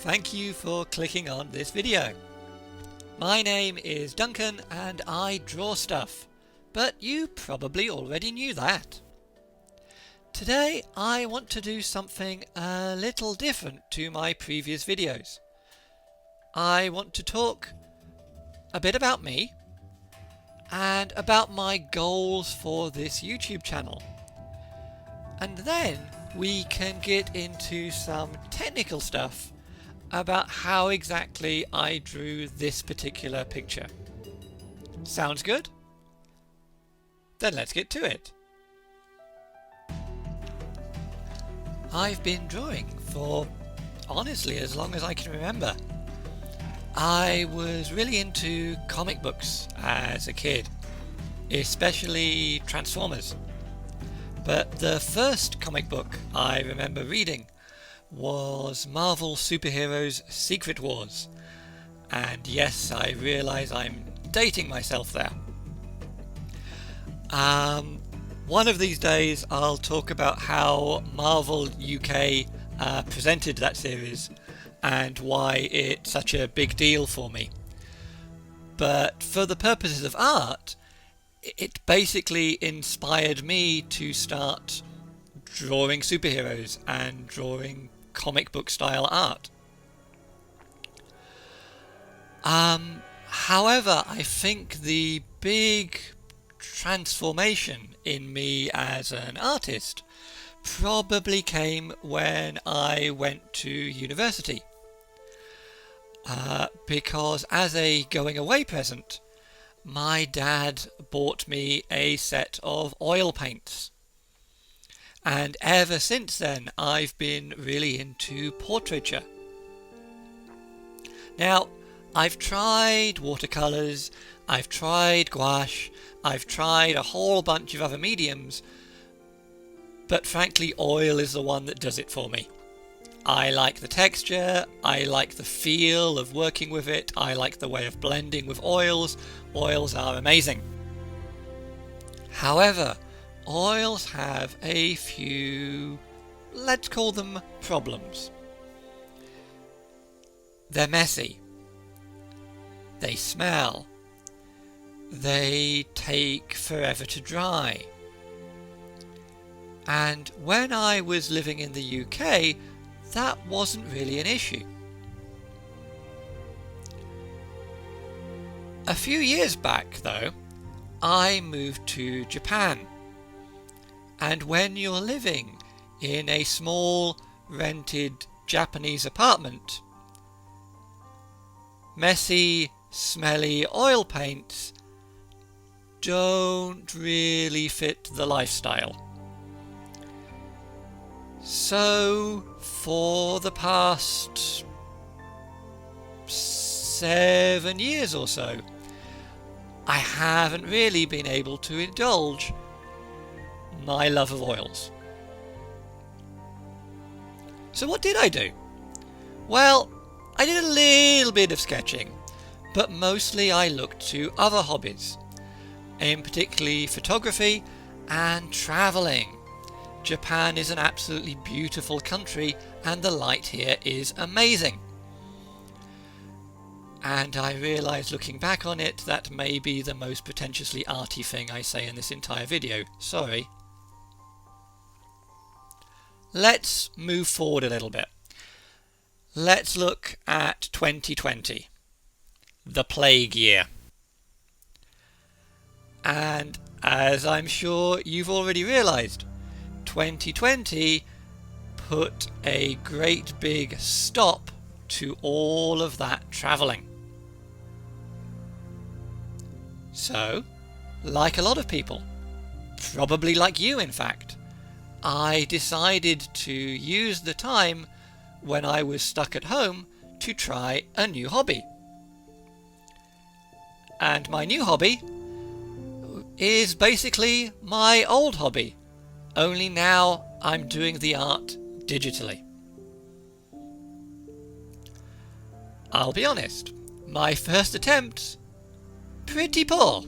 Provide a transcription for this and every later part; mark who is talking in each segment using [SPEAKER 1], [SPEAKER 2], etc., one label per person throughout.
[SPEAKER 1] Thank you for clicking on this video. My name is Duncan and I draw stuff, but you probably already knew that. Today I want to do something a little different to my previous videos. I want to talk a bit about me and about my goals for this YouTube channel. And then we can get into some technical stuff about how exactly I drew this particular picture. Sounds good? Then let's get to it. I've been drawing for, honestly, as long as I can remember. I was really into comic books as a kid, especially Transformers. But the first comic book I remember reading was Marvel Superheroes Secret Wars. And yes, I realise I'm dating myself there. One of these days I'll talk about how Marvel UK presented that series and why it's such a big deal for me. But for the purposes of art, it basically inspired me to start drawing superheroes and drawing comic book style art. However, I think the big transformation in me as an artist probably came when I went to university. Because as a going away present, my dad bought me a set of oil paints. And ever since then, I've been really into portraiture. Now, I've tried watercolours, I've tried gouache, I've tried a whole bunch of other mediums, but frankly, oil is the one that does it for me. I like the texture, I like the feel of working with it, I like the way of blending with oils. Oils are amazing. However, oils have a few, let's call them problems. They're messy. They smell. They take forever to dry. And when I was living in the UK, that wasn't really an issue. A few years back, though, I moved to Japan. And when you're living in a small, rented Japanese apartment, messy, smelly oil paints don't really fit the lifestyle. So, for the past 7 years or so, I haven't really been able to indulge my love of oils. So what did I do? Well, I did a little bit of sketching, but mostly I looked to other hobbies, in particularly photography and travelling. Japan is an absolutely beautiful country and the light here is amazing. And I realise looking back on it that may be the most pretentiously arty thing I say in this entire video. Sorry. Let's move forward a little bit. Let's look at 2020, the plague year. And as I'm sure you've already realised, 2020 put a great big stop to all of that travelling. So, like a lot of people, probably like you in fact, I decided to use the time when I was stuck at home to try a new hobby. And my new hobby is basically my old hobby, only now I'm doing the art digitally. I'll be honest, my first attempt, pretty poor.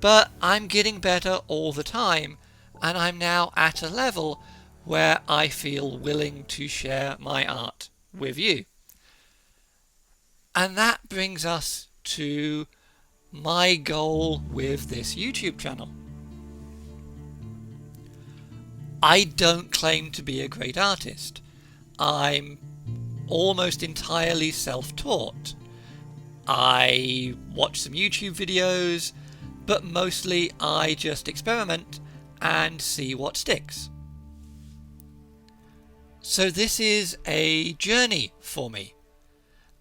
[SPEAKER 1] But I'm getting better all the time, and I'm now at a level where I feel willing to share my art with you. And that brings us to my goal with this YouTube channel. I don't claim to be a great artist. I'm almost entirely self-taught. I watch some YouTube videos, but mostly I just experiment and see what sticks. So this is a journey for me.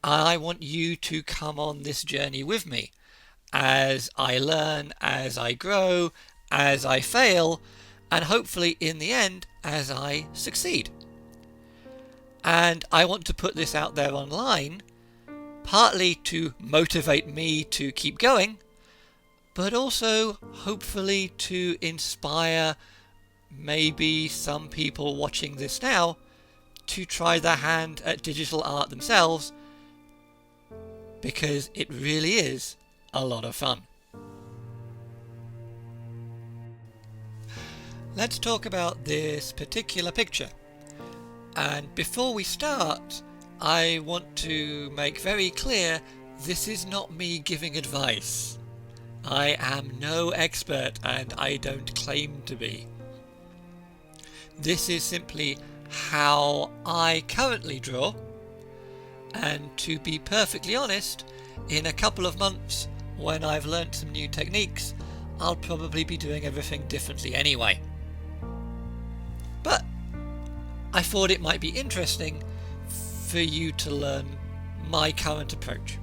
[SPEAKER 1] I want you to come on this journey with me as I learn, as I grow, as I fail, and hopefully in the end as I succeed. And I want to put this out there online, partly to motivate me to keep going, but also hopefully to inspire maybe some people watching this now to try their hand at digital art themselves, because it really is a lot of fun. Let's talk about this particular picture. And before we start, I want to make very clear this is not me giving advice. I am no expert and I don't claim to be. This is simply how I currently draw, and to be perfectly honest, in a couple of months when I've learnt some new techniques, I'll probably be doing everything differently anyway. But I thought it might be interesting for you to learn my current approach.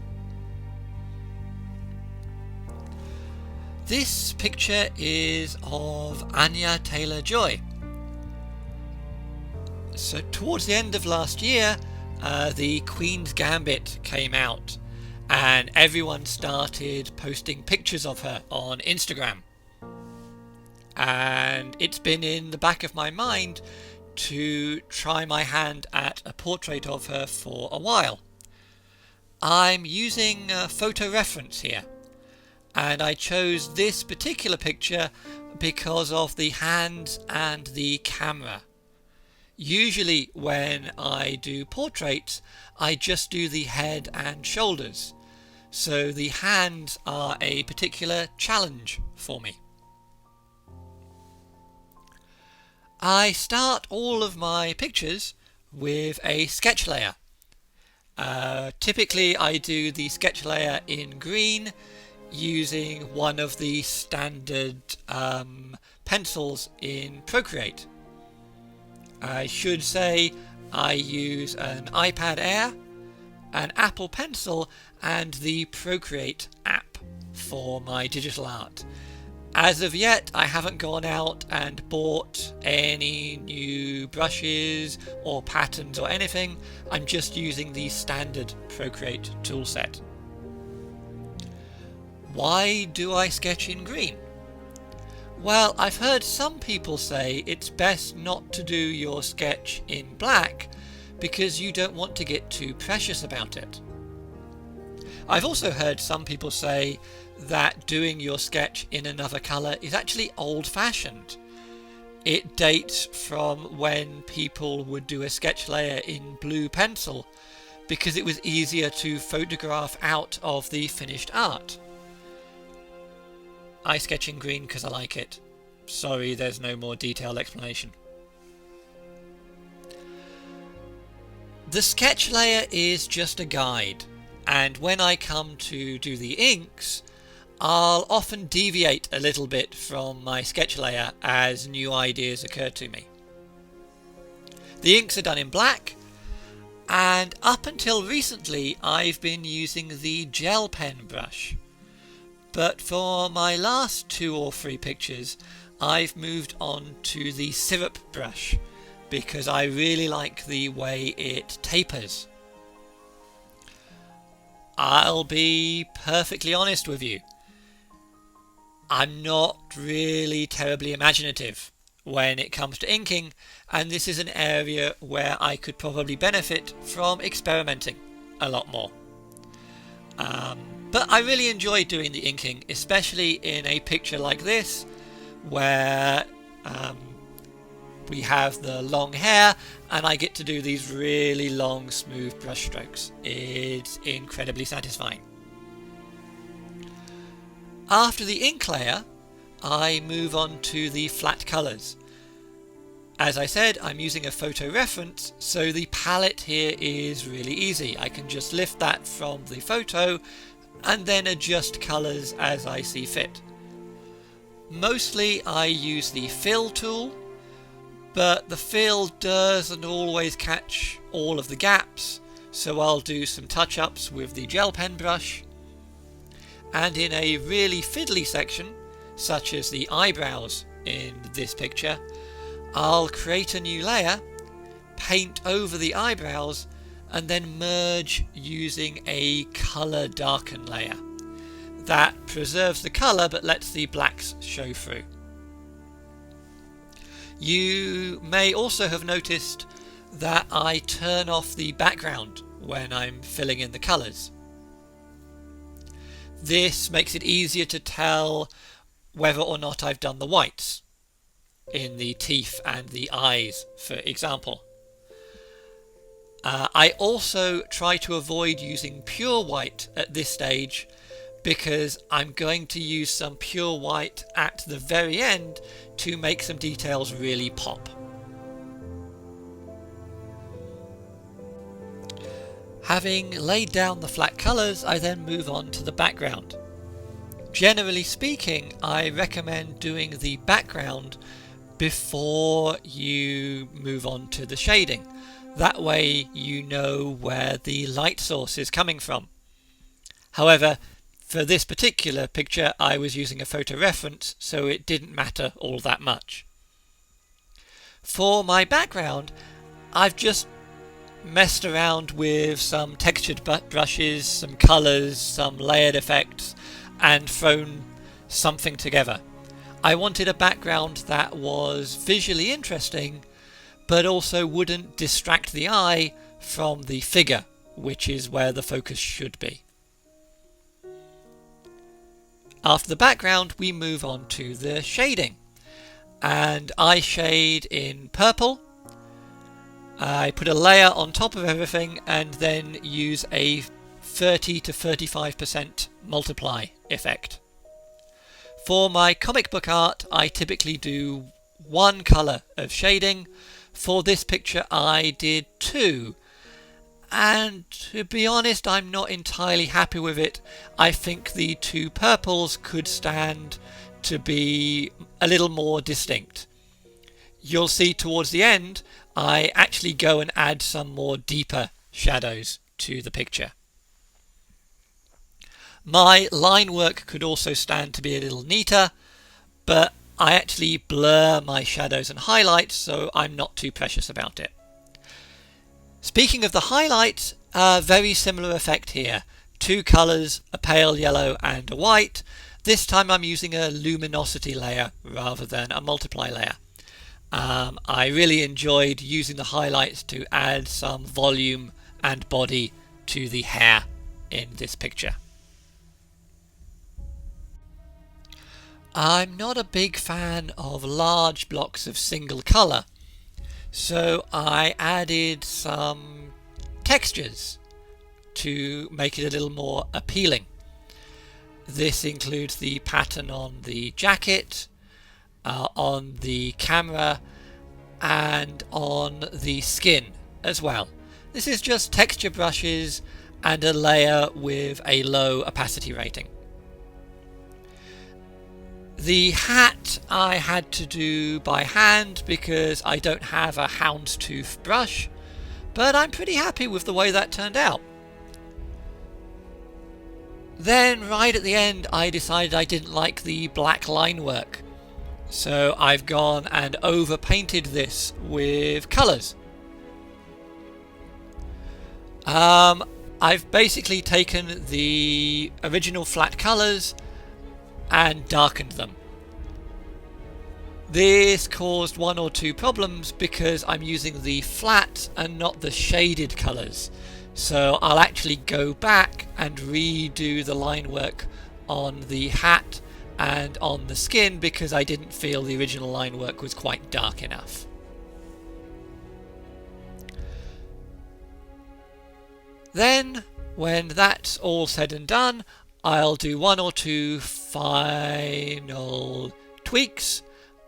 [SPEAKER 1] This picture is of Anya Taylor-Joy. So towards the end of last year, the Queen's Gambit came out and everyone started posting pictures of her on Instagram. And it's been in the back of my mind to try my hand at a portrait of her for a while. I'm using a photo reference here, and I chose this particular picture because of the hands and the camera. Usually when I do portraits, I just do the head and shoulders, so the hands are a particular challenge for me. I start all of my pictures with a sketch layer. Typically I do the sketch layer in green using one of the standard pencils in Procreate. I should say I use an iPad Air, an Apple Pencil and the Procreate app for my digital art. As of yet, I haven't gone out and bought any new brushes or patterns or anything. I'm just using the standard Procreate toolset. Why do I sketch in green? Well, I've heard some people say it's best not to do your sketch in black because you don't want to get too precious about it. I've also heard some people say that doing your sketch in another colour is actually old-fashioned. It dates from when people would do a sketch layer in blue pencil because it was easier to photograph out of the finished art. I sketch in green because I like it. Sorry, there's no more detailed explanation. The sketch layer is just a guide, and when I come to do the inks, I'll often deviate a little bit from my sketch layer as new ideas occur to me. The inks are done in black, and up until recently I've been using the gel pen brush. But for my last 2 or 3 pictures, I've moved on to the syrup brush because I really like the way it tapers. I'll be perfectly honest with you. I'm not really terribly imaginative when it comes to inking, and this is an area where I could probably benefit from experimenting a lot more. But I really enjoy doing the inking, especially in a picture like this, where we have the long hair and I get to do these really long smooth brush strokes. It's incredibly satisfying. After the ink layer, I move on to the flat colours. As I said, I'm using a photo reference, so the palette here is really easy. I can just lift that from the photo and then adjust colours as I see fit. Mostly I use the fill tool, but the fill doesn't always catch all of the gaps, so I'll do some touch-ups with the gel pen brush. And in a really fiddly section, such as the eyebrows in this picture, I'll create a new layer, paint over the eyebrows, and then merge using a colour darken layer. That preserves the colour but lets the blacks show through. You may also have noticed that I turn off the background when I'm filling in the colours. This makes it easier to tell whether or not I've done the whites in the teeth and the eyes, for example. I also try to avoid using pure white at this stage because I'm going to use some pure white at the very end to make some details really pop. Having laid down the flat colours, I then move on to the background. Generally speaking, I recommend doing the background before you move on to the shading. That way you know where the light source is coming from. However, for this particular picture I was using a photo reference, so it didn't matter all that much. For my background, I've just messed around with some textured brushes, some colours, some layered effects, and thrown something together. I wanted a background that was visually interesting, but also wouldn't distract the eye from the figure, which is where the focus should be. After the background, we move on to the shading. And I shade in purple. I put a layer on top of everything and then use a 30 to 35% multiply effect. For my comic book art, I typically do one colour of shading. For this picture, I did two. And to be honest, I'm not entirely happy with it. I think the two purples could stand to be a little more distinct. You'll see towards the end, I actually go and add some more deeper shadows to the picture. My line work could also stand to be a little neater, but I actually blur my shadows and highlights, so I'm not too precious about it. Speaking of the highlights, a very similar effect here. Two colours, a pale yellow and a white. This time I'm using a luminosity layer rather than a multiply layer. I really enjoyed using the highlights to add some volume and body to the hair in this picture. I'm not a big fan of large blocks of single colour, so I added some textures to make it a little more appealing. This includes the pattern on the jacket, on the camera, and on the skin as well. This is just texture brushes and a layer with a low opacity rating. The hat I had to do by hand because I don't have a houndstooth brush, but I'm pretty happy with the way that turned out. Then right at the end I decided I didn't like the black line work, so I've gone and overpainted this with colours. I've basically taken the original flat colours and darkened them. This caused one or two problems because I'm using the flat and not the shaded colours, so I'll actually go back and redo the line work on the hat and on the skin because I didn't feel the original line work was quite dark enough. Then, when that's all said and done, I'll do one or two final tweaks,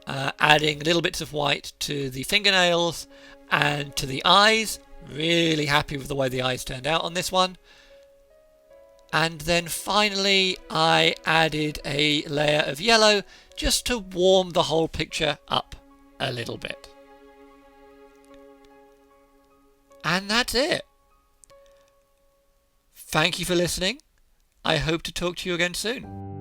[SPEAKER 1] adding little bits of white to the fingernails and to the eyes. Really happy with the way the eyes turned out on this one. And then finally I added a layer of yellow just to warm the whole picture up a little bit. And that's it. Thank you for listening. I hope to talk to you again soon.